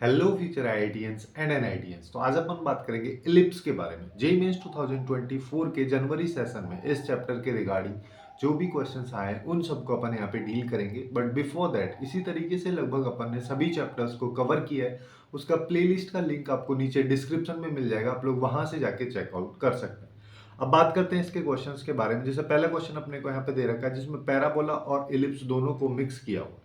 Hello future IITians and NITians. तो आज अपन बात करेंगे इलिप्स के बारे में। जेईई मेंस 2024 के जनवरी सेशन में इस चैप्टर के रिगार्डिंग जो भी क्वेश्चंस आए उन सबको अपन यहाँ पे डील करेंगे। बट बिफोर दैट इसी तरीके से लगभग अपन ने सभी चैप्टर्स को कवर किया है। उसका प्लेलिस्ट का लिंक आपको नीचे डिस्क्रिप्शन में मिल जाएगा, आप लोग वहां से जाके चेकआउट कर सकते हैं। अब बात करते हैं इसके क्वेश्चंस के बारे में। जैसे पहला क्वेश्चन अपने को यहाँ पे दे रखा है जिसमें पैराबोला और इलिप्स दोनों को मिक्स किया हुआ।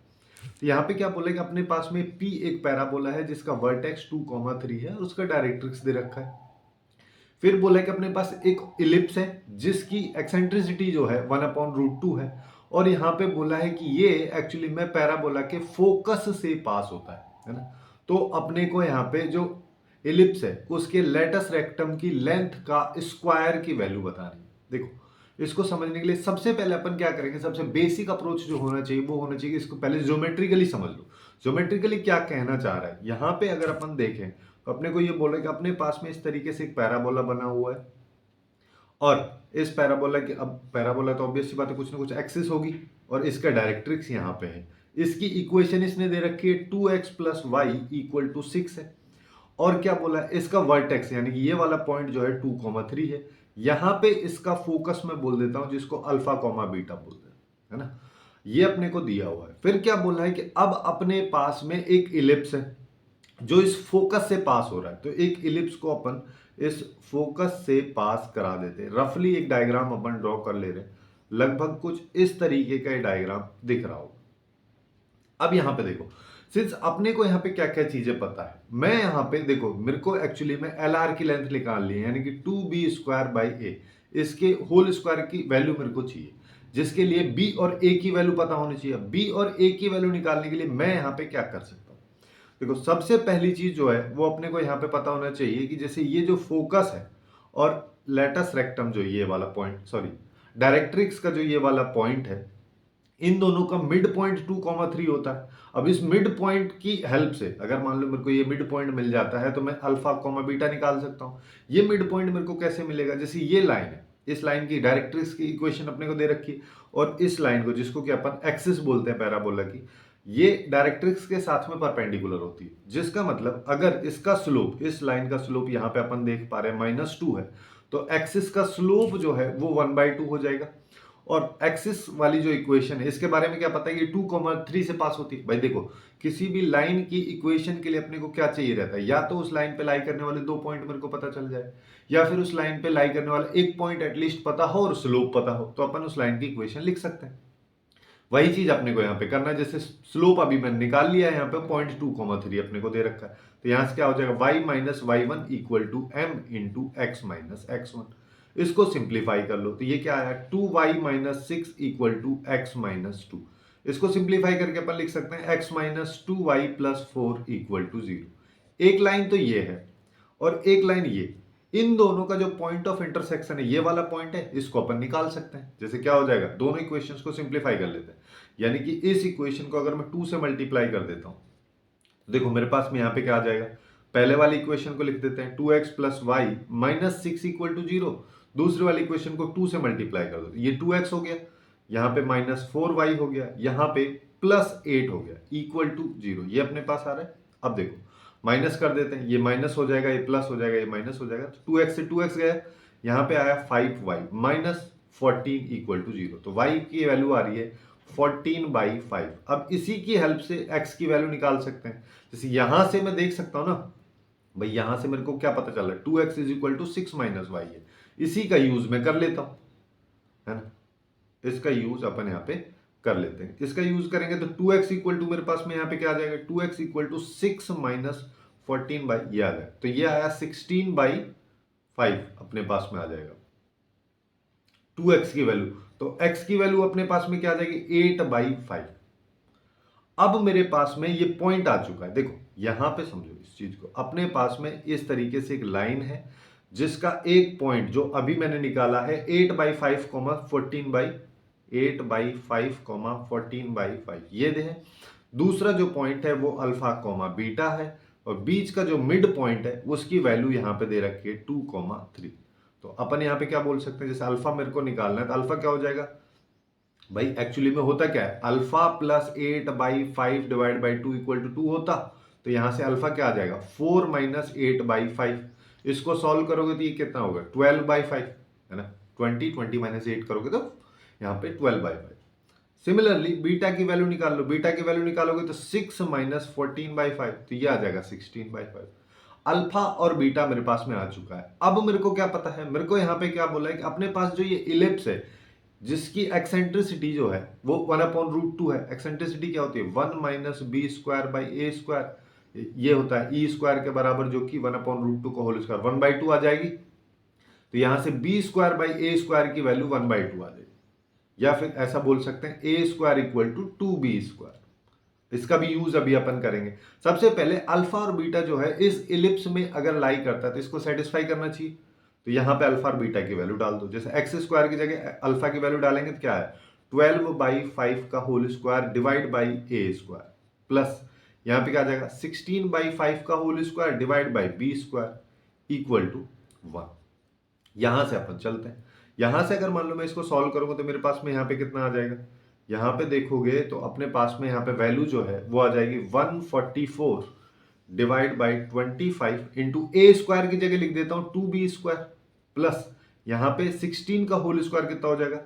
तो यहाँ पे क्या बोला कि अपने पास में P एक पैराबोला है जिसका वर्टेक्स 2,3 है और उसका डायरेक्ट्रिक्स दे रखा है। फिर बोला कि अपने पास एक इलिप्स है जिसकी एक्सेंट्रिसिटी जो है 1/√2 है। और यहाँ पे बोला है कि ये एक्चुअली में पैराबोला के फोकस से पास होता है ना। तो अपने को यहाँ पे जो इलिप्स है उसके लेटस रेक्टम की लेंथ का स्क्वायर की वैल्यू बतानी है। देखो, इसको समझने के लिए सबसे पहले अपन क्या करेंगे, सबसे बेसिक अप्रोच जो होना चाहिए वो होना चाहिए कि इसको पहले ज्योमेट्रिकली समझ लो। ज्योमेट्रिकली क्या कहना चाह रहा है यहाँ पे, अगर अपन देखें तो अपने को ये बोल रहा है कि अपने पास में इस तरीके से एक पैराबोला बना हुआ है और इस पैराबोला की, अब पैराबोला तो ऑब्वियस सी बात है कुछ ना कुछ एक्सिस होगी और इसका डायरेक्ट्रिक्स यहाँ पे है। इसकी इक्वेशन इसने दे रखी है 2x + y = 6 है। और क्या बोला है, इसका वर्टेक्स यानी कि ये वाला पॉइंट जो है 2,3 है। यहां पे इसका फोकस मैं बोल देता हूं जिसको अल्फा कॉमा बीटा बोलते हैं, है ना। ये अपने को दिया हुआ है। फिर क्या बोला है कि अब अपने पास में एक इलिप्स है जो इस फोकस से पास हो रहा है। तो एक इलिप्स को अपन इस फोकस से पास करा देते हैं। रफली एक डायग्राम अपन ड्रॉ कर ले रहे हैं, लगभग कुछ इस तरीके का डायग्राम दिख रहा होगा। अब यहां पे देखो, सिंस अपने को यहाँ पे क्या क्या चीजें पता है, मैं यहाँ पे देखो मेरे को एक्चुअली में एल आर की लेंथ निकालनी है यानी कि 2b² a, इसके होल स्क्वायर की वैल्यू मेरे को चाहिए, जिसके लिए b और a की वैल्यू पता होनी चाहिए। b और a की वैल्यू निकालने के लिए मैं यहाँ पे क्या कर सकता हूँ, देखो सबसे पहली चीज जो है वो अपने को यहाँ पे पता होना चाहिए कि जैसे ये जो फोकस है और लेटस रेक्टम जो ये वाला पॉइंट, सॉरी डायरेक्ट्रिक्स का जो ये वाला पॉइंट है, इन दोनों का मिड पॉइंट 2,3 होता है। अब इस मिड पॉइंट की हेल्प से अगर मान लो मेरे को ये मिड पॉइंट मिल जाता है तो मैं अल्फा कॉमा बीटा निकाल सकता हूँ। ये मिड पॉइंट मेरे को कैसे मिलेगा, जैसे ये लाइन है, इस लाइन की डायरेक्ट्रिक्स की इक्वेशन अपने को दे रखी है और इस लाइन को जिसको कि अपन एक्सिस बोलते हैं पैराबोला की, ये डायरेक्ट्रिक्स के साथ में परपेंडिकुलर होती है। जिसका मतलब अगर इसका स्लोप, इस लाइन का स्लोप यहाँ पे अपन देख पा रहे हैं -2 है, तो एक्सिस का स्लोप जो है वो 1/2 हो जाएगा। और एक्सिस वाली जो इक्वेशन है इसके बारे में क्या पता है, ये 2,3 से पास होती है। भाई देखो, किसी भी लाइन की इक्वेशन के लिए अपने को क्या चाहिए रहता है, या तो उस लाइन पे लाई करने वाले 2 पॉइंट मेरे को पता चल जाए, या फिर उस लाइन पे लाई करने वाला एक पॉइंट एटलीस्ट पता हो और स्लोप पता हो, तो अपन उस लाइन की इक्वेशन लिख सकते हैं। वही चीज अपने को यहाँ पे करना है। जैसे स्लोप अभी मैंने निकाल लिया है, यहाँ पे पॉइंट 2,3 अपने को दे रखा है, तो यहाँ से क्या हो जाएगा, y - y1 = m × x - x1। इसको सिंप्लीफाई कर लो तो ये क्या आया, 2y - 6 = x - 2। इसको सिंप्लीफाई करके अपन लिख सकते हैं x - 2y + 4 = 0। एक लाइन तो ये है और एक लाइन ये, इन दोनों का जो पॉइंट ऑफ इंटरसेक्शन है ये वाला पॉइंट है, इसको अपन निकाल सकते हैं। जैसे क्या हो जाएगा, दोनों इक्वेशंस को सिंप्लीफाई कर लेते हैं, यानी कि इस इक्वेशन को अगर मैं 2 से मल्टीप्लाई कर देता हूं तो देखो मेरे पास में यहाँ पे क्या आ जाएगा, पहले वाली इक्वेशन को लिख देते हैं 2x + y - 6 = 0। दूसरी वाली इक्वेशन को 2 से मल्टीप्लाई कर दो, ये 2x हो गया, यहाँ पे -4y हो गया, यहाँ पे +8 हो गया = 0। ये अपने पास आ रहा है। अब देखो माइनस कर देते हैं, ये माइनस हो जाएगा, ये प्लस हो जाएगा, ये माइनस हो जाएगा, तो 2x से 2x गया, यहाँ पे आया 5y - 14 = 0। तो y की वैल्यू आ रही है 14/5। अब इसी की हेल्प से x की वैल्यू निकाल सकते हैं। जैसे यहां से मैं देख सकता हूं ना भाई, यहां से मेरे को क्या पता चल रहा है, 2x = 6 - y है। इसी का यूज मैं कर लेता हूं, है ना। इसका यूज अपन यहाँ पे कर लेते हैं। इसका यूज करेंगे तो 2x = मेरे पास में यहाँ पे क्या आ जाएगा, 2x = 6 - 14 ये आ जाएगा, तो ये आया 16/5 अपने पास में आ जाएगा 2x की वैल्यू। तो x की वैल्यू अपने पास में क्या आ जाएगी, 8/5। अब मेरे पास में ये पॉइंट आ चुका है। देखो यहां पे समझो इस चीज को, अपने पास में इस तरीके से एक लाइन है जिसका एक पॉइंट जो अभी मैंने निकाला है 8/5, 14/5 ये दे है। दूसरा जो पॉइंट है वो अल्फा कॉमा बीटा है और बीच का जो मिड पॉइंट है उसकी वैल्यू यहां पे दे रखी है 2,3। तो अपन यहां पे क्या बोल सकते हैं, जैसे अल्फा मेरे को निकालना है तो अल्फा क्या हो जाएगा भाई, एक्चुअली में होता क्या है, अल्फा + 8/5 / 2 = 2 होता। तो यहाँ से अल्फा क्या आ जाएगा 4 माइनस 8/5। इसको सॉल्व करोगे तो ये कितना होगा 12/5, है ना। 20 माइनस 8 करोगे तो यहाँ पे 12/5। सिमिलरली बीटा की वैल्यू निकाल लो, बीटा की वैल्यू निकालोगे तो 6 माइनस 14/5, तो ये आ जाएगा 16/5। अल्फा और बीटा मेरे पास में आ चुका है। अब मेरे को क्या पता है, मेरे को यहाँ पे क्या बोला है कि अपने पास जो ये इलिप्स है जिसकी एक्सेंट्रिसिटी जो है वो 1/√2 है। एक्सेंट्रिसिटी क्या होती है 1 minus B square by A square, ये होता है ई स्क्वायर के बराबर, जो कि 1/√2 का होल स्क्वायर 1/2 आ जाएगी। तो यहां से B square by A square की वैल्यू 1/2 आ जाएगी, या फिर ऐसा बोल सकते हैं A square equal to 2b square. इसका भी यूज अभी अपन करेंगे। सबसे पहले अल्फा और बीटा जो है इस इलिप्स में अगर लाई करता है तो इसको सेटिस्फाई करना चाहिए। तो यहां पे अल्फा और बीटा की वैल्यू डाल दो। जैसे एक्स स्क्वायर की जगह अल्फा की वैल्यू डालेंगे तो क्या है 12/5 का whole square divide by A square, plus यहां पे क्या आ जाएगा 16/5 का whole square divide by B square equal to 1। यहां से अपन चलते हैं। यहां से अगर मान लो मैं इसको सॉल्व करूंगा तो मेरे पास में यहां पे कितना आ जाएगा, यहां पे देखोगे तो अपने पास में यहां पे वैल्यू जो है वो आ जाएगी 144 divide by 25 into A square की जगह लिख देता हूं 2b स्क्वायर, प्लस यहां पे 16 का होल स्क्वायर कितना हो जाएगा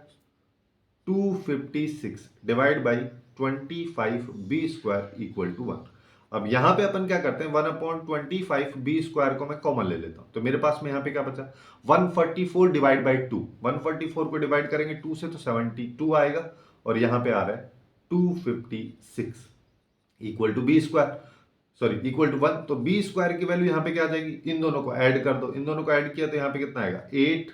256 divide by 25b square equal to 1। अब यहां पे अपन क्या करते हैं 1/25 बी स्क्वायर को मैं कॉमन ले लेता हूं, तो मेरे पास में यहां पे क्या बचा 144 डिवाइड बाई 2। 144 को डिवाइड करेंगे 2 से तो 72 आएगा, और यहां पे आ रहा है 256 equal to B square, sorry equal to 1। तो बी स्क्वायर की वैल्यू यहां पे क्या आ जाएगी, इन दोनों को ऐड कर दो, इन दोनों को ऐड किया तो यहां पे कितना आएगा 8,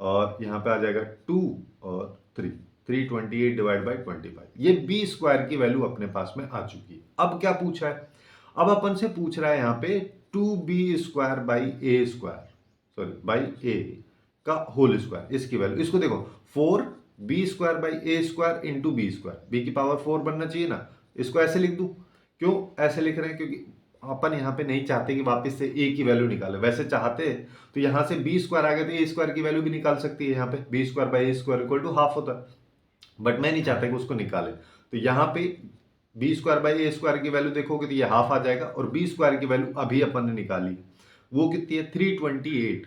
और यहां पे आ जाएगा 2 और 3, 328 डिवाइड बाई 25। ये बी स्क्वायर की वैल्यू अपने पास में आ चुकी है। अब क्या पूछा है, अब अपन से पूछ रहा है यहां पे 2b square by A square, sorry by A का होल स्क्वायर, इसकी वैल्यू। इसको देखो 4b square by A square into B square, B की पावर 4 बनना चाहिए ना। इसको ऐसे लिख दूं, क्यों ऐसे लिख रहे हैं, क्योंकि अपन यहाँ पे नहीं चाहते कि वापस से ए की वैल्यू निकाले। वैसे चाहते तो यहाँ से बी स्क्वायर आ गया तो ए स्क्वायर की वैल्यू भी निकाल सकती है। यहाँ पे B square by A square equal to half होता है, बट मैं नहीं चाहता कि उसको निकाले। तो यहाँ पे B square by A square की वैल्यू देखोगे तो ये हाफ आ जाएगा, और बी स्क्वायर की वैल्यू अभी अपन ने निकाली वो कितनी है 328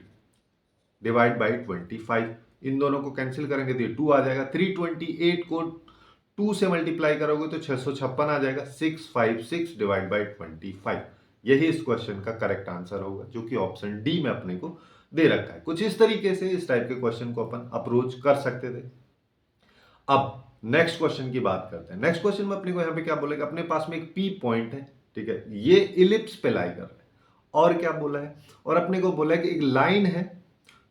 डिवाइड बाई 25। इन दोनों को कैंसिल करेंगे तो ये 2 आ जाएगा। 328 को 2 से मल्टीप्लाई करोगे तो 656 आ जाएगा। 656 डिवाइड बाई 25, यही इस क्वेश्चन का करेक्ट आंसर होगा, जो कि ऑप्शन डी में अपने को दे रखा है। कुछ इस तरीके से इस टाइप के क्वेश्चन को अपन अप्रोच कर सकते थे। अब नेक्स्ट क्वेश्चन की बात करते हैं। नेक्स्ट क्वेश्चन में अपने को यहाँ पे क्या बोलेगा, अपने पास में एक पी पॉइंट है, ठीक है, ये इलिप्स पे लाई कर रहा है, और क्या बोला है, और अपने को बोला है कि एक लाइन है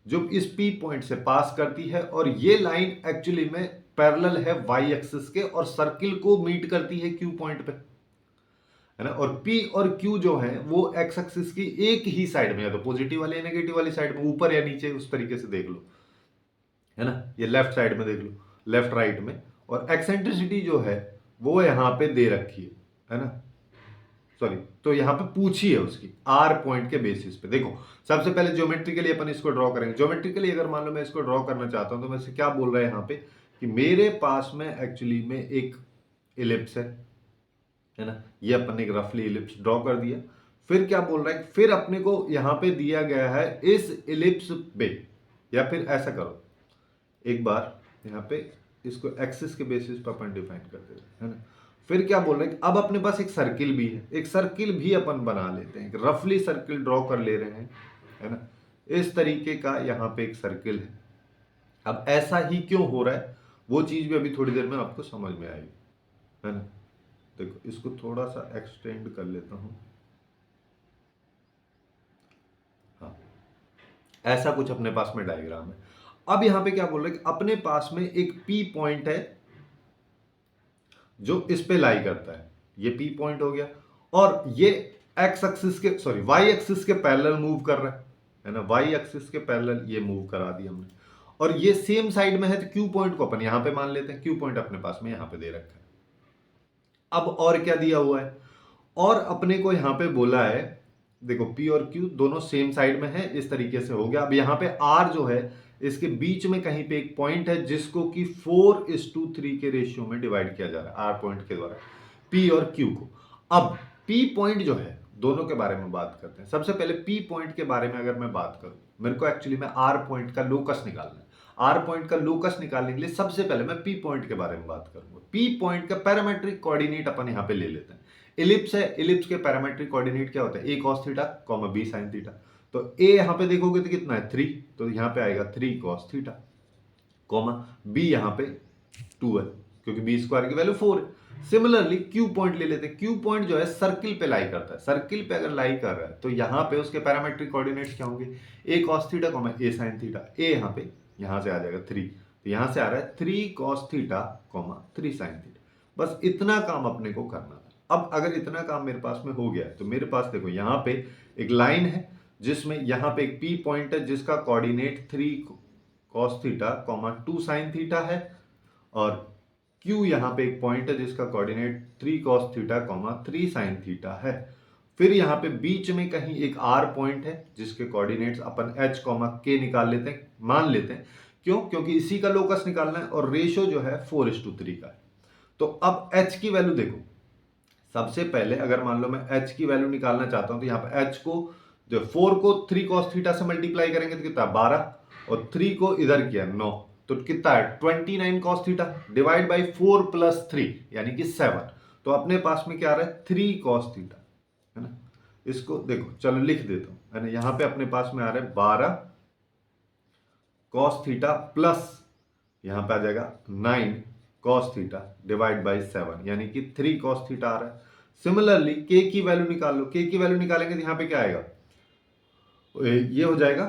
जो इस पी पॉइंट से पास करती है, और ये लाइन एक्चुअली में पैरेलल है वाई एक्सिस के, और सर्किल को मीट करती है क्यू पॉइंट पे, है ना। और पी और क्यू जो है वो एक्स एक्सिस की एक ही साइड में है, तो पॉजिटिव वाली या नेगेटिव वाली साइड में, ऊपर या नीचे, उस तरीके से देख लो, है ना। ये लेफ्ट साइड में देख लो, लेफ्ट राइट में, और एक्सेंट्रिसिटी जो है वो यहां पे दे रखी है ना, सॉरी, तो यहां पे पूछी है उसकी आर पॉइंट के बेसिस पे। देखो सबसे पहले ज्योमेट्रिकली अपन इसको ड्रॉ करेंगे। ज्योमेट्रिकली अगर मान लो मैं इसको ड्रॉ करना चाहता हूं तो मैं क्या बोल रहा है यहाँ पे कि मेरे पास में एक्चुअली में एक इलिप्स है ना। ये अपन ने एक रफली इलिप्स ड्रॉ कर दिया। फिर क्या बोल रहा है, फिर अपने को यहां पे दिया गया है इस इलिप्स पे, या फिर ऐसा करो एक बार यहाँ पे इसको एक्सिस के बेसिस पर अपन डिफाइन कर देते हैं, है ना। फिर क्या बोल रहे हैं, अब अपने पास एक सर्किल भी है, एक सर्किल भी अपन बना लेते हैं, एक रफली सर्किल ड्रॉ कर ले रहे हैं, है ना। इस तरीके का यहाँ पे एक सर्किल है। अब ऐसा ही क्यों हो रहा है वो चीज भी अभी थोड़ी देर में आपको समझ में आएगी, है ना। देखो इसको थोड़ा सा एक्सटेंड कर लेता हूं। हाँ, ऐसा कुछ अपने पास में डायग्राम है। अब यहां पे क्या बोल रहे हैं कि अपने पास में एक पी पॉइंट है जो इस पे लाई करता है, ये पी पॉइंट हो गया, और ये एक्स एक्सिस के, सॉरी वाई एक्सिस के पैरेलल मूव कर रहा है ना। वाई एक्सिस के पैरेलल ये मूव करा दिया हमने, और ये सेम साइड में है, तो क्यू पॉइंट को अपन यहां पे मान लेते हैं। क्यू पॉइंट अपने पास में यहां पे दे रखा है। अब और क्या दिया हुआ है, और अपने को यहां पे बोला है, देखो पी और क्यू दोनों सेम साइड में है, इस तरीके से हो गया। अब यहाँ पे आर जो है इसके बीच में कहीं पे एक पॉइंट है जिसको कि 4:3 के रेशियो में डिवाइड किया जा रहा है आर पॉइंट के द्वारा, पी और क्यू को। अब पी पॉइंट जो है, दोनों के बारे में बात करते हैं। सबसे पहले पी पॉइंट के बारे में अगर मैं बात करूं, मेरे को एक्चुअली में आर पॉइंट का लोकस निकालना है। आर पॉइंट का लोकस निकालने के लिए सबसे पहले मैं पी पॉइंट के बारे में बात करूंगा। पी पॉइंट का पैरामेट्रिक कोऑर्डिनेट अपन यहां पे ले लेते हैं। इलिप्स है, इलिप्स के पैरामेट्रिक कोऑर्डिनेट क्या होता है? A cos theta comma B sine theta. तो ए यहां पे देखोगे तो कितना है? 3, तो यहां पे आएगा 3 कॉस थीटा, कॉमा बी यहां पे 2 है क्योंकि बी स्क्वायर की वैल्यू 4 है। सिमिलरली क्यू पॉइंट ले लेते हैं। क्यू पॉइंट जो है सर्किल पे लाई करता है। सर्किल पे अगर लाई कर रहा है तो यहां पे उसके पैरामेट्रिक कोऑर्डिनेट्स क्या होंगे? ए कॉस थीटा कॉमा ए साइन थीटा। ए यहां पे, यहां से आ जाएगा 3, तो यहां से आ रहा है 3 cos theta comma 3 sine theta. बस इतना काम अपने को करना है। अब अगर इतना काम मेरे पास में हो गया तो मेरे पास देखो यहां पे एक लाइन है जिसमें यहां पे एक पी पॉइंट है जिसका coordinate 3 cos theta comma 2 sine theta है, और Q यहां पे एक पॉइंट है जिसका coordinate 3 cos theta comma 3 sin theta है। फिर यहां पे बीच में कहीं एक R पॉइंट है जिसके कोऑर्डिनेट्स अपन H कॉमा K निकाल लेते हैं, मान लेते हैं। क्यों? क्योंकि इसी का लोकस निकालना है और रेशो जो है 4:3 का है। तो अब H की वैल्यू देखो, सबसे पहले अगर मान लो मैं H की वैल्यू निकालना चाहता हूं तो यहां पे H को जो 4 को 3 cos थीटा से मल्टीप्लाई करेंगे तो कितना? 12, और 3 को इधर किया 9, तो कितना है? 29 cos theta divide by 4 plus 3 यानी कि 7। तो अपने पास में क्या आ रहा है? 3 cos थीटा, है ना। इसको देखो, चलो लिख देता हूं, है ना। यहां पे अपने पास में आ रहा है 12 cos थीटा प्लस यहां पे आ जाएगा 9 cos थीटा डिवाइड बाई 7 यानी कि 3 cos थीटा आ रहा है। सिमिलरली k की वैल्यू निकाल लो। k की वैल्यू निकालेंगे तो यहां पे क्या आएगा? ये हो जाएगा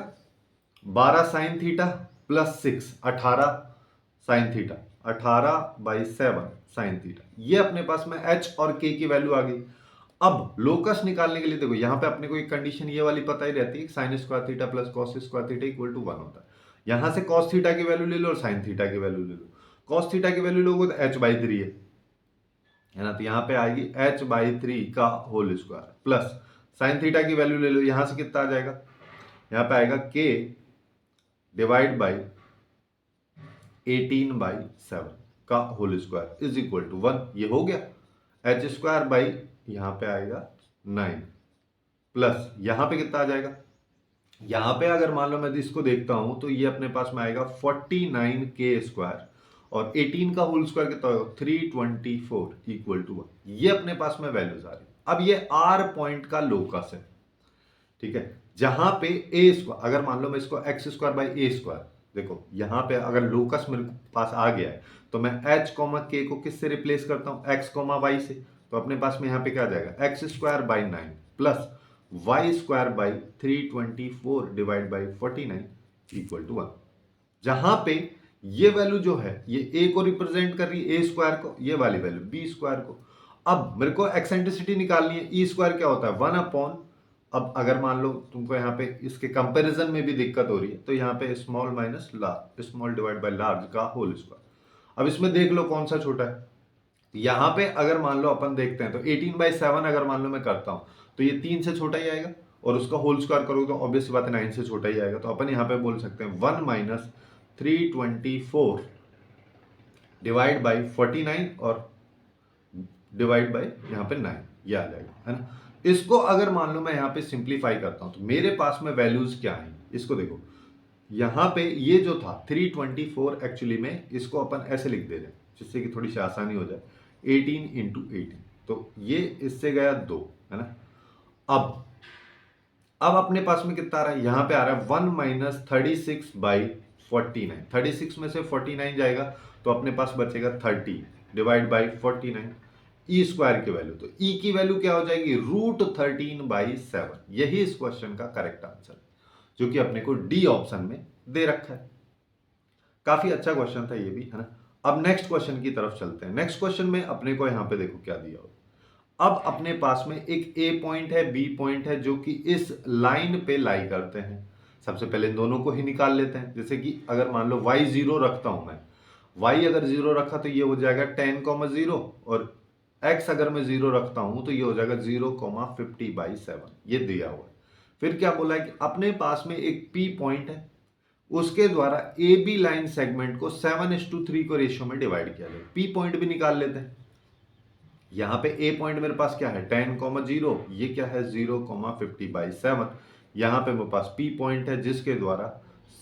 12 sine theta plus 6, 18 sine theta, 18/7 sine theta. ये अपने पास में h और k की वैल्यू आ गई। अब लोकस निकालने के लिए देखो यहां पे अपने को एक कंडीशन ये वाली पता ही रहती है, sine square theta plus cos square theta equal to 1 होता है। यहां से कॉस थीटा की वैल्यू ले लो और साइन थीटा की वैल्यू ले लो। कॉस थीटा की वैल्यू लोगे तो h/3 है ना, तो यहां पे आएगी h/3 का whole square plus sine theta की वैल्यू ले लो। यहां से कितना आ जाएगा? यहां पे आएगा k डिवाइड बाई 18/7 का whole square is equal to 1। ये हो गया। एच स्क्वायर बाई यहां पे आएगा 9 प्लस यहां पे कितना आ जाएगा? यहां पे अगर मान लो मैं इसको देखता हूं तो ये अपने पास में आएगा 49k स्क्वायर, और 18 का होल स्क्वायर कितना होगा? 324 इक्वल टू 1। ये अपने पास में वैल्यूज आ रही। अब ये आर पॉइंट का लोकस है, ठीक है। जहां पे ए स्क्वायर, अगर मान लो मैं इसको x square by A square, देखो यहां पे अगर लोकस मेरे पास आ गया है तो मैं एच कॉमा के को किससे रिप्लेस करता हूं? एक्स कॉमा वाई से। तो अपने पास में यहां पे क्या आ जाएगा? X square by 9 plus Y square by 324 divide by 49 equal to 1। जहां पे ये वैल्यू जो है ये ए को रिप्रेजेंट कर रही है, ए स्क्वायर को, ये वाली वैल्यू बी स्क्वायर को। अब मेरे को एक्सेंट्रिसिटी निकालनी है। ई स्क्वायर क्या होता है? 1 अपॉन, अब अगर मान लो तुमको यहाँ पे इसके कंपैरिजन में भी दिक्कत हो रही है तो यहाँ पे small minus large, small divide by large का होल स्क्वायर। अब इसमें देख लो कौन सा छोटा है। यहाँ पे अगर मान लो अपन देखते हैं तो 18/7 अगर मान लो मैं करता हूँ तो ये 3 से छोटा ही आएगा, और उसका होल स्क्वायर करोगे तो ऑब्वियस बात है 9 से छोटा ही आएगा। तो अपन यहाँ पे बोल सकते हैं 1 माइनस 324 डिवाइड बाई 49 और डिवाइड बाई यहाँ पे 9, ये आ जाएगा, है ना। इसको अगर मान लो मैं यहाँ पे सिंप्लीफाई करता हूं तो मेरे पास में वैल्यूज क्या है? इसको देखो, यहाँ पे ये जो था 324 एक्चुअली में इसको अपन ऐसे लिख दे रहे हैं जिससे कि थोड़ी सी आसानी हो जाए, 18 इंटू 18, तो ये इससे गया 2, है ना। अब अपने पास में कितना आ रहा है? यहाँ पे आ रहा है 1 माइनस 36/49। 36 में से 49 जाएगा तो अपने पास बचेगा 30 डिवाइड बाई 49 ई स्क्वायर की वैल्यू। तो ई की वैल्यू क्या हो जाएगी? √13/7। यही इस क्वेश्चन का करेक्ट आंसर है जो कि अपने को डी ऑप्शन में दे रखा है। काफी अच्छा क्वेश्चन था ये भी, है ना। अब नेक्स्ट क्वेश्चन की तरफ चलते हैं। नेक्स्ट क्वेश्चन में अपने को यहां पे देखो क्या दिया हो। अब अपने पास में एक ए पॉइंट है, बी पॉइंट है जो कि इस लाइन पे लाई करते हैं। सबसे पहले दोनों को ही निकाल लेते हैं। जैसे कि अगर मान लो y 0 रखता हूं मैं, y अगर 0 रखा तो ये हो जाएगा 10,0, और x अगर मैं 0 रखता हूं तो ये हो जाएगा 0,50/7। ये दिया हुआ है। फिर क्या बोला है कि अपने पास में एक p पॉइंट है, उसके द्वारा ए बी लाइन सेगमेंट को 7:3 को रेशियो में डिवाइड किया जाए। p पॉइंट भी निकाल लेते हैं। यहाँ पे ए पॉइंट मेरे पास क्या है 10,0, ये क्या है 0,50/7। यहाँ पे मेरे पास पी पॉइंट है जिसके द्वारा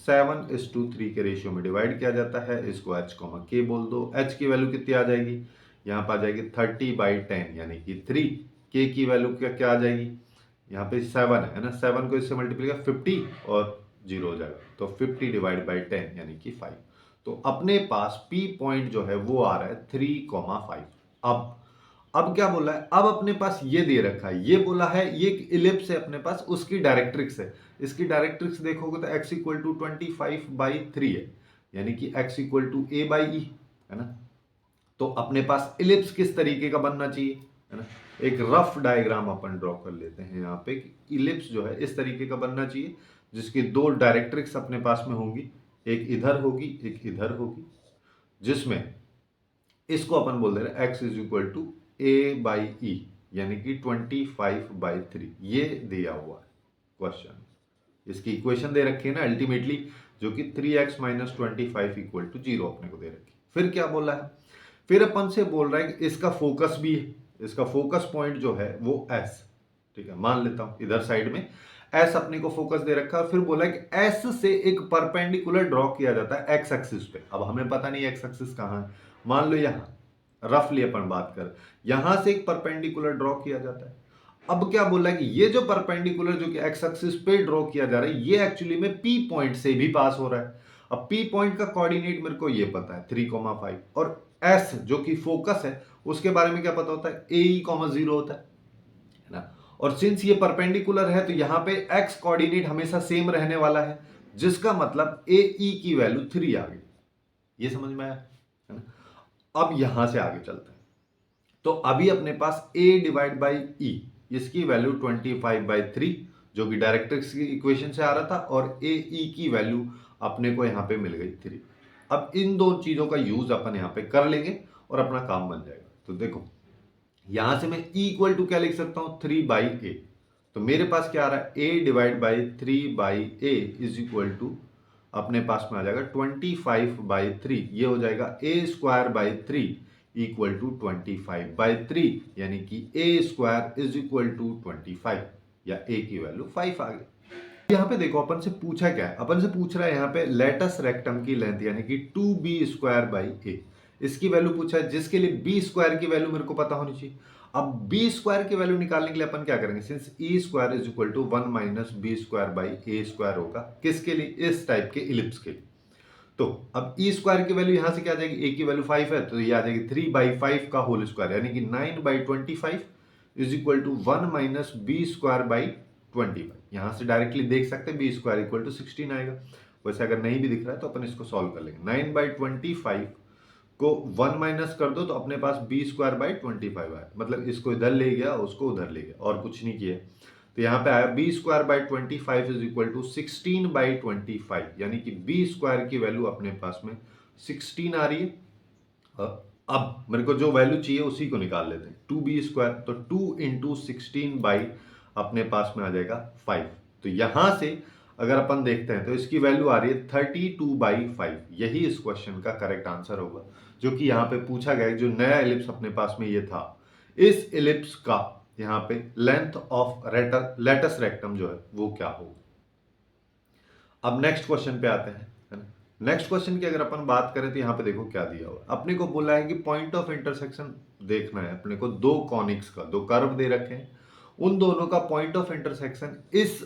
7:3 के रेशियो में डिवाइड किया जाता है। इसको एच के बोल दो। एच की वैल्यू कितनी आ जाएगी, यहाँ पर आ जाएगी 30/10 यानी कि 3। के की वैल्यू क्या क्या आ जाएगी, यहाँ पे 7 है ना, 7 को इससे मल्टीप्लाई किया 50 और 0 हो जाएगा, तो 50/10 यानी कि 5। तो अपने पास पी पॉइंट जो है वो आ रहा है 3,5। अब क्या बोला है, अब अपने पास ये दे रखा है, ये बोला है ये इलिप्स है अपने पास, उसकी डायरेक्ट्रिक्स है। इसकी डायरेक्ट्रिक्स देखोगे तो x इक्वल टू 25/3 है, यानी कि x इक्वल टू a/e है ना। तो अपने पास इलिप्स किस तरीके का बनना चाहिए, है ना। एक रफ डायग्राम अपन ड्रॉ कर लेते हैं यहाँ पे। इलिप्स जो है इस तरीके का बनना चाहिए, जिसकी दो डायरेक्ट्रिक्स अपने पास में होंगी, एक इधर होगी एक इधर होगी, जिसमें इसको अपन बोल दे रहे हैं x is equal to a/e यानी कि 25/3। ये दिया हुआ है क्वेश्चन, इसकी इक्वेशन दे रखी है ना अल्टीमेटली, जो कि 3x माइनस 25 इक्वल टू 0 अपने को दे रखी। फिर क्या बोला है, फिर अपन से बोल रहा है कि इसका फोकस भी है, इसका फोकस पॉइंट जो है वो S, ठीक है, मान लेता हूं इधर साइड में S अपने को फोकस दे रखा है। फिर बोला है कि S से एक परपेंडिकुलर ड्रॉ किया जाता है x एक्सिस पे। अब हमें पता नहीं x एक्सिस कहां है, मान लो यहां रफली अपन बात कर, यहां से एक परपेंडिकुलर ड्रॉ किया जाता है। अब क्या बोला है कि ये जो परपेंडिकुलर जो कि x एक्सिस पे ड्रॉ किया जा रहा है, ये एक्चुअली में P पॉइंट से भी पास हो रहा है। अब P पॉइंट का कोऑर्डिनेट मेरे को ये पता है 3,5, और S जो कि फोकस है उसके बारे में क्या पता होता है, AE,0 होता है ना। और सिंस ये परपेंडिकुलर है तो यहां पे x कोऑर्डिनेट हमेशा सेम रहने वाला है, जिसका मतलब AE की वैल्यू 3 आ गई। ये समझ में आया, है ना। अब यहां से आगे चलते हैं। तो अभी अपने पास a/e इसकी वैल्यू 25/3 जो कि डायरेक्ट्रिक्स की इक्वेशन से आ रहा था, और AE की वैल्यू अपने को यहां पे मिल गई 3। अब इन दो चीजों का यूज अपन यहां पे कर लेंगे और अपना काम बन जाएगा। तो देखो यहां से मैं E इक्वल टू क्या लिख सकता हूं 3/a। तो मेरे पास क्या आ रहा है a/3/a इज इक्वल टू अपने पास में आ जाएगा 25/3। ये हो जाएगा a² इक्वल टू 25/3 यानी कि a² इज इक्वल टू 25, या a की वैल्यू 5 आ गई। यहाँ पे देखो अपन से पूछा क्या है, अपन से पूछ रहा है यहाँ पे लेटस रेक्टम की लेंथ यानी कि 2b² a, इसकी वैल्यू पूछा है, जिसके लिए b² की वैल्यू मेरे को पता होनी चाहिए। अब b² की वैल्यू निकालने के लिए अपन क्या करेंगे, since e² is equal to 1 minus b²/a² होगा, किसके लिए, इस टाइप के इलिप्स के लिए। तो अब e² की वैल्यू यहां से क्या आ जाएगी, a की वैल्यू 5 है तो ये आ जाएगी 3/5 का होल स्क्वायर यानी कि 9/25 is equal to 1 minus b²/25। यहां से डायरेक्टली देख सकते हैं b² इक्वल टू 16 आएगा। वैसे अगर नहीं भी दिख रहा है तो अपन इसको सॉल्व कर लेंगे। 9/25 को 1 माइनस कर दो तो अपने पास b²/25 आया, मतलब इसको इधर ले गया उसको उधर ले गया और कुछ नहीं किया। तो यहाँ पे आया b²/25 इज इक्वल टू 16/25 यानी कि b² की वैल्यू अपने पास में 16 आ रही है। अब मेरे को जो वैल्यू चाहिए उसी को निकाल लेते हैं, 2b², तो 2 इंटू 16 बाई अपने पास में आ जाएगा 5। तो यहां से अगर अपन देखते हैं तो इसकी वैल्यू आ रही है 32/5। यही इस क्वेश्चन का करेक्ट आंसर होगा, जो कि यहाँ पे पूछा गया है। जो नया एलिप्स अपने पास में ये था, इस एलिप्स का यहाँ पे लेंथ ऑफ लेटस रेक्टम जो है वो क्या होगा। अब नेक्स्ट क्वेश्चन पे आते हैं, है ना। नेक्स्ट क्वेश्चन की अगर अपन बात करें तो यहाँ पे देखो क्या दिया हुआ है। अपने को बोला है कि पॉइंट ऑफ इंटरसेक्शन देखना है अपने को, दो कॉनिक्स का, दो कर्व दे रखे हैं, उन दोनों का पॉइंट ऑफ इंटरसेक्शन इस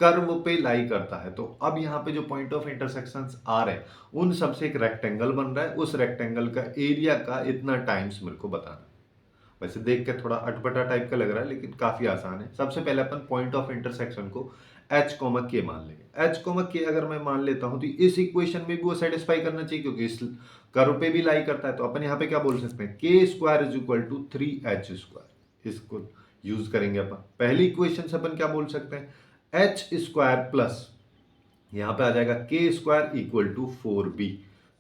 कर्व पे लाई करता है। तो अब यहाँ पे जो पॉइंट ऑफ इंटरसेक्शन आ रहे हैं उन सबसे एक रेक्टेंगल बन रहा है, उस रेक्टेंगल का एरिया का इतना टाइम्स मेरे को बताना है। वैसे देख के थोड़ा अटपटा टाइप का लग रहा है लेकिन काफी आसान है। सबसे पहले अपन पॉइंट ऑफ इंटरसेक्शन को h, k मान लेंगे। h, k अगर मैं मान लेता हूं तो इस इक्वेशन में भी वो सेटिस्फाई करना चाहिए, क्योंकि इस कर्व पे भी लाई करता है। तो अपन यहाँ पे क्या बोल सकते हैं, k² is equal to 3h²। इसको यूज करेंगे अपन। पहली इक्वेशन से अपन क्या बोल सकते हैं, h² प्लस यहां पे आ जाएगा k² इक्वल टू 4b।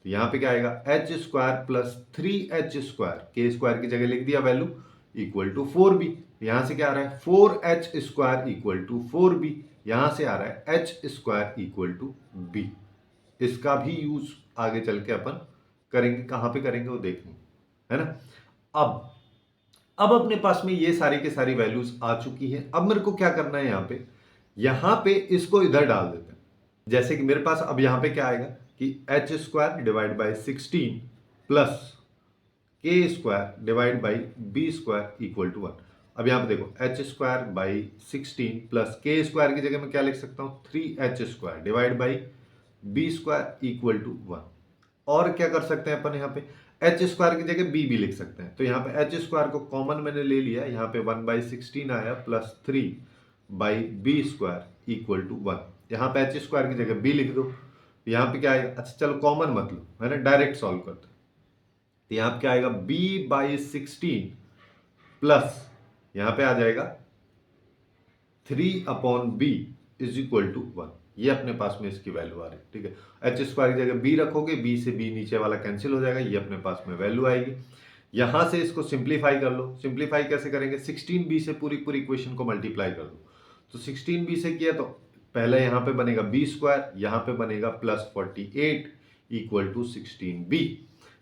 तो यहां पे क्या आएगा h² प्लस 3h², k² की जगह लिख दिया वैल्यू, इक्वल टू 4b। यहां से क्या आ रहा है 4h² इक्वल टू 4b, यहां से आ रहा है h² इक्वल टू b। इसका भी यूज आगे चल के अपन करेंगे, कहां पे करेंगे वो देखेंगे, है ना। अब अपने पास में ये सारी के सारी वैल्यूज आ चुकी है। अब मेरे को क्या करना है, यहां पे इसको इधर डाल देते हैं। जैसे कि मेरे पास अब यहां पे क्या आएगा कि H square divide by 16 plus K square divide by B square equal to 1। अब यहां पे देखो H square by 16 plus K square की जगह मैं क्या लिख सकता हूं, 3h square divide by B square equal to 1। और क्या कर सकते हैं अपन, यहाँ पे एच स्क्वायर की जगह बी भी लिख सकते हैं। तो यहाँ पे एच स्क्वायर को कॉमन मैंने ले लिया, यहाँ पे 1/16 आया plus 3/b square equal to 1। यहाँ पे एच स्क्वायर की जगह बी लिख दो, यहाँ पे क्या आएगा, अच्छा चलो कॉमन मत लो, है ना, डायरेक्ट सॉल्व करते हैं। तो यहाँ पे क्या आएगा, b/16 प्लस यहाँ पे आ जाएगा 3/b इज इक्वल टू 1। ये अपने पास में इसकी वैल्यू आ रही है, ठीक है। एच स्क्वायर की जगह बी रखोगे, बी से बी नीचे वाला कैंसिल हो जाएगा, ये अपने पास में वैल्यू आएगी। यहां से इसको सिंप्लीफाई कर लो। सिंप्लीफाई कैसे करेंगे, 16b से पूरी पूरी इक्वेशन को मल्टीप्लाई कर दो। तो 16b से किया तो पहले यहां पे बनेगा बी स्क्वायर, यहां पे बनेगा प्लस 48 इक्वल टू 16b।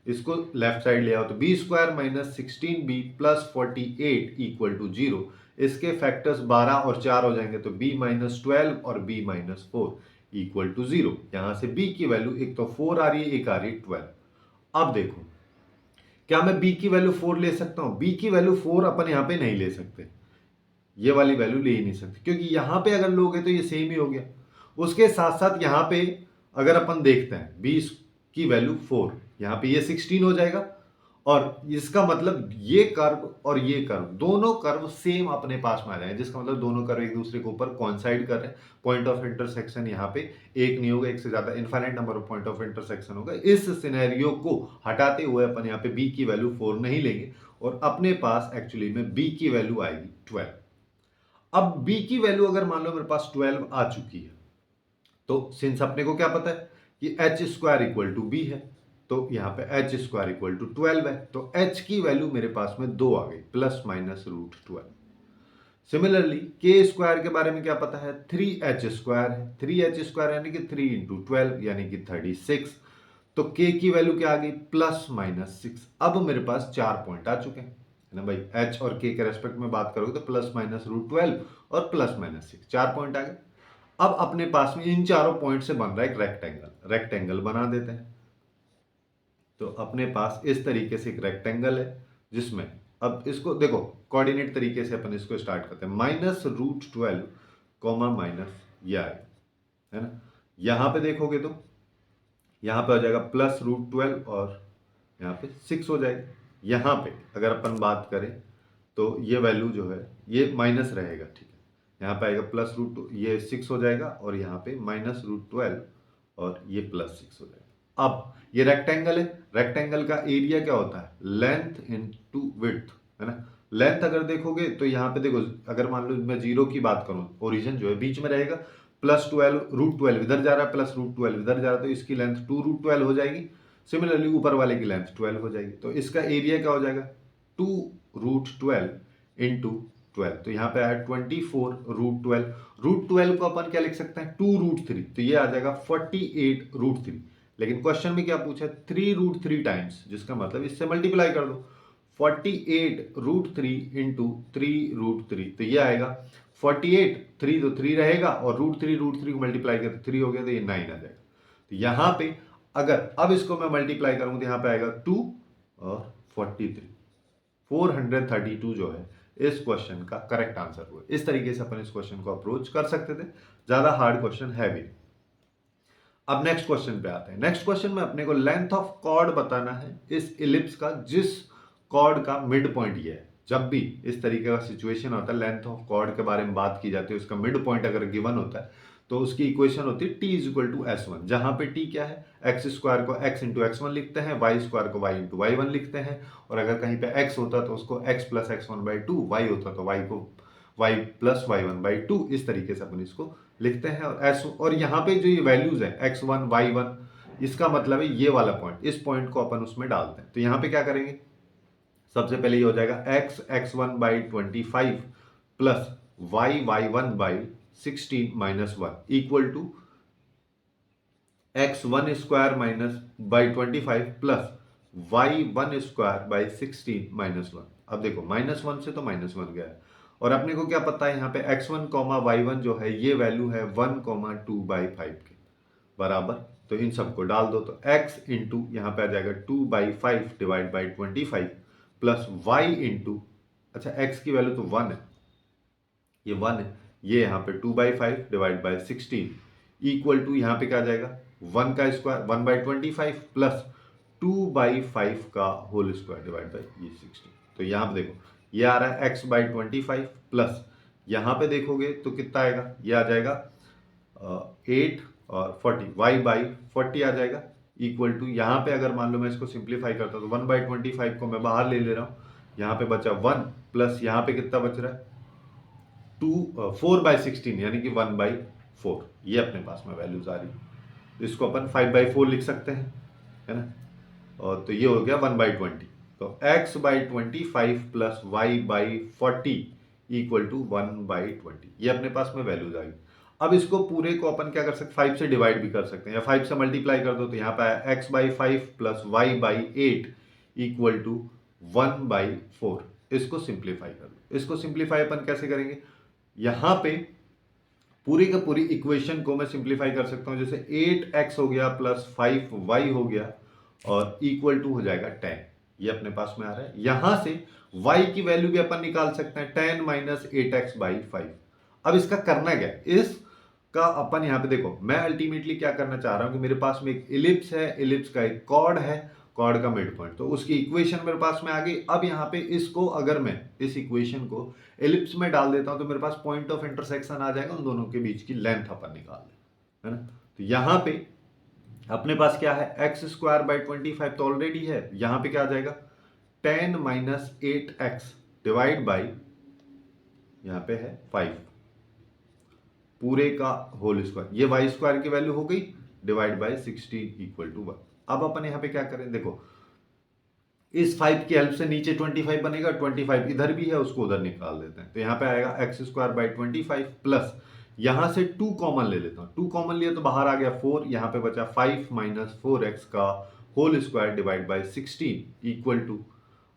इसको लेफ्ट साइड ले आओ तो B square minus 16b plus 48 equal to 0। इसके फैक्टर्स 12 और 4 हो जाएंगे, तो b-12 और b-4 इक्वल टू 0। यहां से b की वैल्यू एक तो 4 आ रही है, एक आ रही है 12। अब देखो क्या मैं b की वैल्यू 4 ले सकता हूं, b की वैल्यू 4 अपन यहां पे नहीं ले सकते, ये वाली वैल्यू ले ही नहीं सकते, क्योंकि यहां पे अगर लोगे तो ये सेम ही हो गया। उसके साथ साथ यहां पे अगर अपन देखते हैं 20 की वैल्यू 4, यहां पे ये 16 हो जाएगा, और इसका मतलब ये कर्व और ये कर्व दोनों कर्व सेम अपने पास में आ जाएंगे, जिसका मतलब दोनों कर्व एक दूसरे के ऊपर कोइंसाइड कर रहे हैं। पॉइंट ऑफ इंटरसेक्शन यहाँ पे एक नहीं होगा, एक से ज्यादा infinite number of point of intersection होगा। इस सिनेरियो को हटाते हुए अपन यहाँ पे बी की वैल्यू 4 नहीं लेंगे, और अपने पास एक्चुअली में बी की वैल्यू आएगी 12। अब बी की वैल्यू अगर मान लो मेरे पास 12 आ चुकी है, तो सिंस अपने को क्या पता है कि H square equal to B है, तो यहाँ पे एच स्क्वायर इक्वल टू 12 है, तो एच की वैल्यू मेरे पास में 2 आ गई, प्लस माइनस रूट 12। सिमिलरली के स्क्वायर के बारे में क्या पता है, 3h स्क्वायर है, 3h स्क्वायर यानी कि 3 इंटू 12 यानी कि 36। तो के की वैल्यू क्या आ गई, प्लस माइनस 6। अब मेरे पास 4 पॉइंट आ चुके हैं, है ना भाई। एच और के रेस्पेक्ट में बात करोगे तो प्लस माइनस रूट 12 और प्लस माइनस 6, 4 पॉइंट आ गए। अब अपने पास में इन चारों पॉइंट से बन रहा है एक रेक्टेंगल, रेक्टेंगल बना देते हैं। तो अपने पास इस तरीके से एक रेक्टेंगल है, जिसमें अब इसको देखो कोऑर्डिनेट तरीके से अपन इसको स्टार्ट करते हैं, -√12 कॉमा माइनस ये आएगा, है ना। यहां पे देखोगे तो यहां पे हो जाएगा +√12 और यहाँ पे 6 हो जाएगा। यहाँ पे अगर अपन बात करें तो ये वैल्यू जो है ये माइनस रहेगा, ठीक है। यहाँ पे आएगा ये 6 हो जाएगा, और यहाँ पे -√12 और ये +6 हो जाएगा। अब ये रेक्टेंगल है, रेक्टेंगल का एरिया क्या होता है, लेंथ इनटू विड्थ, है ना। लेंथ अगर देखोगे तो यहाँ पे देखो, अगर मान लो मैं 0 की बात करूं, ओरिजिन जो है बीच में रहेगा, +12 इधर जा रहा है, +√12 इधर जा रहा है, तो इसकी लेंथ 2√12 हो जाएगी। सिमिलरली ऊपर वाले की लेंथ 12 हो जाएगी, तो इसका एरिया क्या हो जाएगा, 2√12 इंटू 12। तो यहाँ पे आया 24√12। √12 को अपन क्या लिख सकते हैं, 2√3, तो ये आ जाएगा 48√3। लेकिन क्वेश्चन में क्या पूछा है, 3√3 टाइम्स, जिसका मतलब इससे मल्टीप्लाई कर दो, 48√3 इंटू 3√3, तो ये आएगा 48, 3 तो 3 रहेगा, और √3 को मल्टीप्लाई कर 3 हो गया, तो ये 9 आ जाएगा। तो यहाँ पे अगर अब इसको मैं मल्टीप्लाई करूंगा तो यहाँ पे आएगा 2 और 43, 432 जो है इस क्वेश्चन का करेक्ट आंसर हुआ। इस तरीके से अपन इस क्वेश्चन को अप्रोच कर सकते थे, ज्यादा हार्ड क्वेश्चन है भी। अब नेक्स्ट क्वेश्चन पे आते हैं। नेक्स्ट क्वेश्चन में अपने को लेंथ ऑफ कॉर्ड बताना है इस इलिप्स का, जिस कॉर्ड का मिड पॉइंट ये है। जब भी इस तरीके का सिचुएशन होता है, लेंथ ऑफ कॉर्ड के बारे में बात की जाती है, उसका मिड पॉइंट अगर गिवन होता है तो उसकी इक्वेशन होती है t=s1, जहां पे t क्या है, एक्स स्क्वायर को x इंटू x1 लिखते हैं, वाई स्क्वायर को y इंटू y1 लिखते हैं, और अगर कहीं पे x होता तो उसको x प्लस x1/2, y होता तो y को y प्लस y1/2, इस तरीके से अपन इसको लिखते हैं। और s, और यहाँ पे जो ये वैल्यूज है x1 y1, इसका मतलब है ये वाला पॉइंट, इस पॉइंट को अपन उसमें डालते हैं। तो यहाँ पे क्या करेंगे, सबसे पहले ये हो जाएगा x1/25 plus y1/16 minus 1 equal to x1 square minus by 25 plus y1 square by 16 minus 1। अब देखो -1 से तो -1 गया है और अपने को क्या पता है यहाँ पे x1 कॉमा y1 जो है ये वैल्यू है 1,2/5 के बराबर। तो इन सबको डाल दो तो x इंटू यहाँ पे आ जाएगा 2/5 divide by 25 plus y into, अच्छा x की वैल्यू तो 1 है, ये 1 है, ये यहाँ पे 2/5 डिवाइड बाई 16 इक्वल टू यहाँ पे क्या आ जाएगा 1 का स्क्वायर 1/25 प्लस 2/5 का होल स्क्वायर डिवाइड बाई ये 16। तो यहाँ पे देखो ये आ रहा है x/25 प्लस यहाँ पे देखोगे तो कितना आएगा, ये आ जाएगा 8 और 40 y/40 आ जाएगा इक्वल टू, यहाँ पे अगर मान लो मैं इसको सिंप्लीफाई करता हूँ तो 1/25 को मैं बाहर ले ले रहा हूँ, यहाँ पे बचा 1 प्लस यहाँ पे कितना बच रहा है 4/16 यानी कि 1/4, ये अपने पास में वैल्यूज आ रही है। तो इसको अपन 5/4 लिख सकते हैं, है ना, और तो ये हो गया 1/20। तो x/25 plus y/40 equal to 1/20, ये अपने पास में वैल्यूज आ गई। अब इसको पूरे को अपन क्या कर सकते हैं 5 से डिवाइड भी कर सकते हैं या 5 से मल्टीप्लाई कर दो तो यहाँ पे आया x/5 plus y/8 equal to 1/4। इसको सिंप्लीफाई कर लो, इसको सिंप्लीफाई अपन कैसे करेंगे, यहाँ पे पूरी का पूरी इक्वेशन को मैं सिंप्लीफाई कर सकता हूं, जैसे 8x हो गया प्लस 5y हो गया और इक्वल टू हो जाएगा 10, ये अपने पास में आ रहा है। यहां से y की वैल्यू भी अपन निकाल सकते हैं 10 माइनस 8x/5। अब इसका करना क्या है, इसका अपन यहाँ पे देखो मैं अल्टीमेटली क्या करना चाह रहा हूं कि मेरे पास में एक इलिप्स है, इलिप्स का एक कॉर्ड है, कॉर्ड का मिड पॉइंट, तो उसकी इक्वेशन मेरे पास में आ गई। अब यहाँ पे इसको अगर मैं इस इक्वेशन को एलिप्स में डाल देता हूं तो मेरे पास पॉइंट ऑफ इंटरसेक्शन आ जाएगा, उन दोनों के बीच की लेंथ अपन निकाल लें, है ना। तो यहाँ पे अपने पास क्या है x²/25 तो ऑलरेडी है, यहाँ पे क्या आ जाएगा 10 माइनस 8x डिवाइड बाई यहाँ पे है 5 पूरे का होल स्क्वायर, ये y² की वैल्यू हो गई डिवाइड बाई 16 इक्वल टू 1। अब अपन यहाँ पे क्या करें, देखो इस 5 की हेल्प से नीचे 25 बनेगा, 25 इधर भी है उसको उधर निकाल देते हैं, तो यहाँ पे आएगा x²/25 प्लस यहां से 2 कॉमन ले लेता हूँ, 2 कॉमन लिया तो बाहर आ गया 4, यहाँ पे बचा 5 माइनस 4x का whole square divide by 16 equal to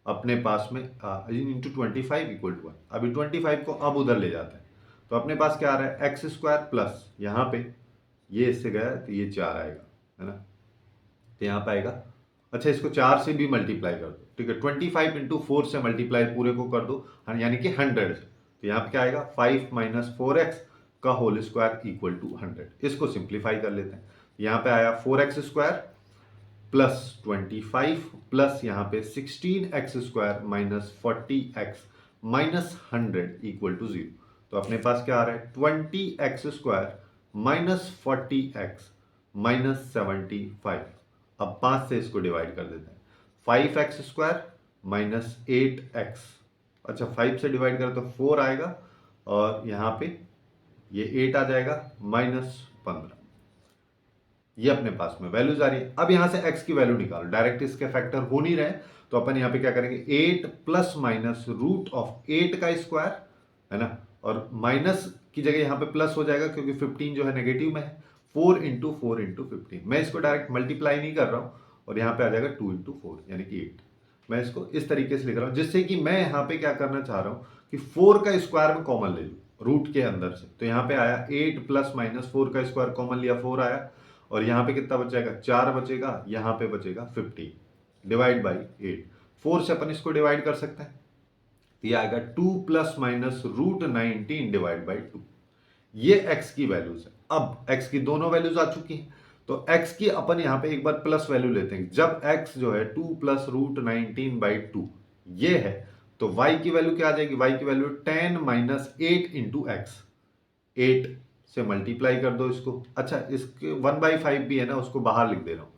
अपने पास में इंटू 25 इक्वल टू 1। अभी 25 को अब उधर ले जाते हैं तो अपने पास क्या आ रहा है x² प्लस यहाँ पे ये इससे गया तो ये 4 आएगा, है ना, तो यहाँ पे आएगा, अच्छा इसको 4 से भी मल्टीप्लाई कर दो, ठीक है 25 इंटू 4 से मल्टीप्लाई पूरे को कर दो यानी कि 100 से, तो यहाँ पे क्या आएगा 5 माइनस 4x का होल स्क्वायर इक्वल टू 100। इसको सिंप्लीफाई कर लेते हैं, यहाँ पे आया 4x² प्लस 25 प्लस यहाँ पे 16x² minus 40x minus 100 equal to 0। तो अपने पास क्या आ रहा है 20x² माइनस 40x माइनस 75। अब 5 से इसको डिवाइड कर देते हैं, 5x² माइनस 8x, अच्छा 5 से डिवाइड करें तो 4 आएगा और यहाँ पे ये 8 आ जाएगा माइनस 15, ये अपने पास में वैल्यूज आ रही है। अब यहां से x की वैल्यू निकालो, डायरेक्ट इसके फैक्टर हो नहीं रहे तो अपन यहाँ पे क्या करेंगे 8 प्लस माइनस रूट ऑफ 8 का स्क्वायर, है ना, और माइनस की जगह यहाँ पे प्लस हो जाएगा क्योंकि 15 जो है नेगेटिव में है, 4 इंटू 4 इंटू 15, मैं इसको डायरेक्ट मल्टीप्लाई नहीं कर रहा हूँ और यहाँ पे आ जाएगा 2 इंटू 4 यानी कि 8। मैं इसको इस तरीके से लिख रहा हूँ जिससे कि मैं यहाँ पे क्या करना चाह रहा हूँ कि 4 का स्क्वायर में कॉमन ले लूँ रूट के अंदर से, तो यहाँ पे आया 8 प्लस माइनस 4 का स्क्वायर कॉमन लिया 4 आया और यहाँ पे कितना बचेगा 4 बचेगा, यहाँ पे बचेगा 15 डिवाइड बाई 8, 4 से अपन इसको डिवाइड कर सकते हैं, ये आएगा 2 plus minus root 19 divide by 2, ये x की वैल्यूज है। अब x की दोनों वैल्यूज आ चुकी हैं तो x की अपन यहाँ पे एक बार प्लस वैल्यू लेते हैं, जब x जो है 2 प्लस रूट 19/2 ये है तो y की वैल्यू क्या आ जाएगी, y की वैल्यू 10 माइनस 8 इंटू एक्स, 8 से मल्टीप्लाई कर दो इसको, अच्छा इसके 1/5 भी है ना उसको बाहर लिख दे रहा हूं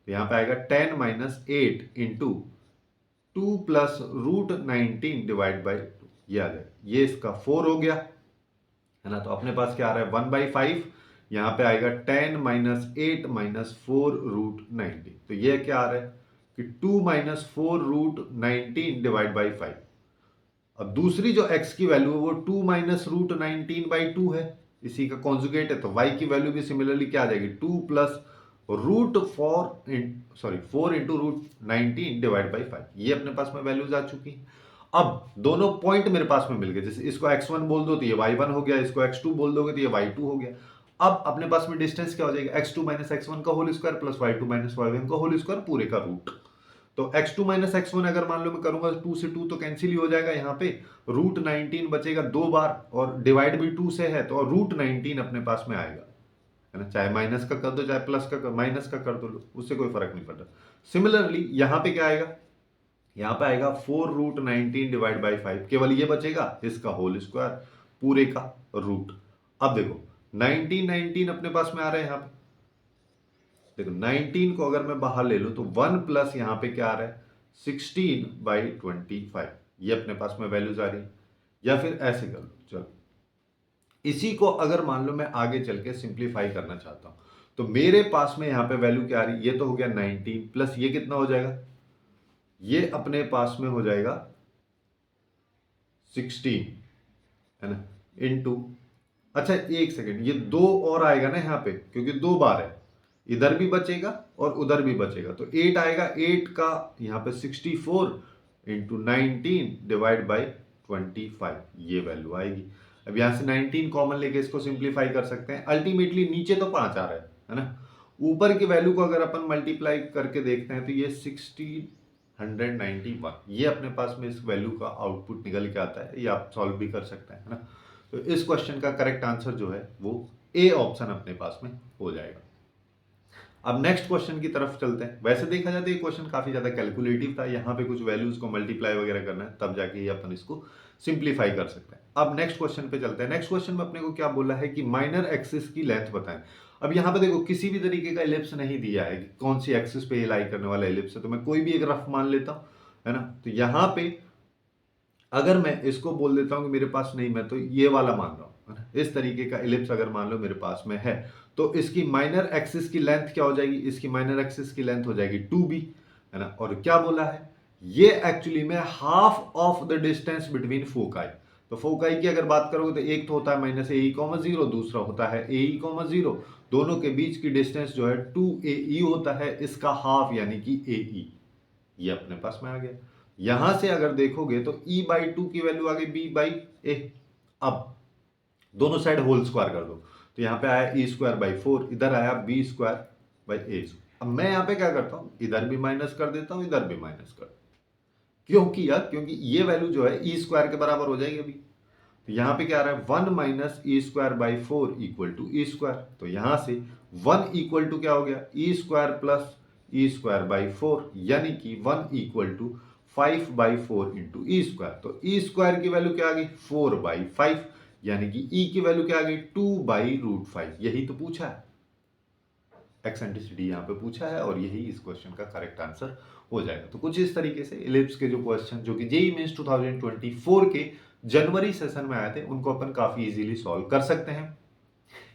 तो यहाँ पे आएगा 10 minus 8 into 2 plus root 19 divide by 2, ये आ जाएगा, ये इसका 4 हो गया, है ना। तो अपने पास क्या आ रहा है 1/5, यहाँ पे आएगा 10 माइनस 8 माइनस 4 रूट 19, तो ये क्या आ रहा है कि 2 माइनस 4 रूट 19 डिवाइड बाई 5। अब दूसरी जो x की वैल्यू है वो 2 माइनस रूट 19/2 है, इसी का कॉन्जुगेट है, तो y की वैल्यू भी सिमिलरली क्या आ जाएगी 2 plus root 4 into root 19 divide by 5, ये अपने पास में वैल्यूज आ चुकी। अब दोनों पॉइंट मेरे पास में मिल गए, जैसे इसको x1 बोल दो तो ये y1 हो गया, इसको x2 बोल दोगे तो ये y2 हो गया। अब अपने पास में डिस्टेंस क्या हो जाएगा, x2 माइनस x1 का whole square plus y2 minus y1 का होल स्क्वायर पूरे का रूट। तो x2 माइनस x1 अगर मान लो मैं करूंगा 2 से 2 तो कैंसिल ही हो जाएगा, यहाँ पे रूट 19 बचेगा 2 बार और डिवाइड भी 2 से है तो रूट 19 अपने पास में आएगा, है ना। चाहे माइनस का कर दो चाहे प्लस का कर, माइनस का कर दो, उससे कोई फर्क नहीं पड़ता। सिमिलरली यहाँ पे क्या आएगा, यहाँ पे आएगा 4 रूट 19 डिवाइड बाई 5, केवल ये बचेगा इसका होल स्क्वायर पूरे का रूट। अब देखो 19 19 अपने पास में आ रहा है, यहाँ पे देखो 19 को अगर मैं बाहर ले लूं तो 1 प्लस यहाँ पे क्या आ रहा है 16 बाई 25, ये अपने पास में वैल्यूज आ रही है। या फिर ऐसे कर लो, चलो इसी को अगर मान लो मैं आगे चल के सिंप्लीफाई करना चाहता हूं तो मेरे पास में यहाँ पे वैल्यू क्या आ रही है, ये तो हो गया 19 प्लस ये कितना हो जाएगा, ये अपने पास में हो जाएगा 16, है ना, इनटू, अच्छा एक सेकेंड, ये 2 और आएगा ना यहाँ पे क्योंकि 2 बार है, इधर भी बचेगा और उधर भी बचेगा तो 8 आएगा, 8 का यहाँ पे 64 इंटू 19 डिवाइड बाई 25, ये वैल्यू आएगी। अब यहाँ से 19 कॉमन लेके इसको सिंप्लीफाई कर सकते हैं, अल्टीमेटली नीचे तो 5 आ रहा है ना, ऊपर की वैल्यू को अगर अपन मल्टीप्लाई करके देखते हैं तो ये 1691, ये अपने पास में इस वैल्यू का आउटपुट निकल के आता है, ये आप सॉल्व भी कर सकते हैं, है ना। तो इस क्वेश्चन का करेक्ट आंसर जो है वो ए ऑप्शन अपने पास में हो जाएगा। अब नेक्स्ट क्वेश्चन की तरफ चलते हैं। वैसे देखा जाए तो ये क्वेश्चन काफी ज्यादा कैलकुलेटिव था, यहाँ पे कुछ वैल्यूज को मल्टीप्लाई वगैरह करना है तब जाके ये अपन इसको सिंप्लीफाई कर सकते हैं। अब नेक्स्ट क्वेश्चन पे चलते हैं। नेक्स्ट क्वेश्चन में अपने को क्या बोला है कि माइनर एक्सिस की लेंथ बताएं। अब यहाँ पे देखो किसी भी तरीके का एलिप्स नहीं दिया है कि कौन सी एक्सिस पे लाई करने वाला एलिप्स है, तो मैं कोई भी एक रफ मान लेता हूं, है ना। तो यहाँ पे अगर मैं इसको बोल देता हूं कि मेरे पास नहीं, मैं तो ये वाला मान रहा हूं, है ना, इस तरीके का इलिप्स अगर मान लो मेरे पास में है तो इसकी माइनर एक्सिस की लेंथ क्या हो जाएगी, इसकी माइनर एक्सिस की लेंथ हो जाएगी 2b, है ना। और क्या बोला है, ये एक्चुअली में half of the distance between foci. तो फोकाई की अगर बात करोगे तो एक तो होता है माइनस ए कॉमा 0, दूसरा होता है ए कॉमा 0, दोनों के बीच की डिस्टेंस जो है 2ae होता है, इसका हाफ यानी कि ae, ये अपने पास में आ गया। यहां से अगर देखोगे तो e बाई 2 की वैल्यू आ गई b बाई ए। अब दोनों साइड होल स्क्वायर कर दो तो यहां पे आया e स्क्वायर बाई 4, इधर आया b स्क्वायर बाई ए। अब मैं यहां पे क्या करता हूं, इधर भी माइनस कर देता हूं, इधर भी माइनस कर, क्योंकि यार क्योंकि ये वैल्यू जो है e स्क्वायर के बराबर हो जाएगी अभी। तो यहां पे क्या आ रहा है 1 minus E square by 4 equal to E square. तो यहां से 1 इक्वल टू क्या हो गया E square plus E square by 4, यानी कि 1 equal to 5 by 4 into E square. तो ई स्क्वायर की वैल्यू क्या आ गई 4 बाई 5, यानी कि ई की वैल्यू क्या आ गई 2 बाई रूट 5। यही तो पूछा है, एक्सेंट्रिसिटी यहाँ पे पूछा है और यही इस क्वेश्चन का करेक्ट आंसर हो जाएगा। तो कुछ इस तरीके से इलिप्स के जो क्वेश्चन जो कि जेईई मेंस 2024 के जनवरी सेशन में आए थे उनको अपन काफी इजीली सॉल्व कर सकते हैं।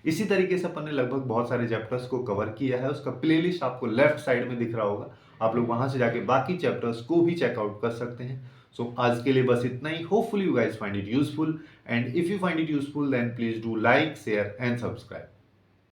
इसी तरीके से अपन ने लगभग बहुत सारे चैप्टर्स को कवर किया है, उसका प्लेलिस्ट आपको लेफ्ट साइड में दिख रहा होगा, आप लोग वहां से जाके बाकी चैप्टर्स को भी चेकआउट कर सकते हैं। सो आज के लिए बस इतना ही। Hopefully you guys find it useful, and if you find it useful then please do like, share and subscribe.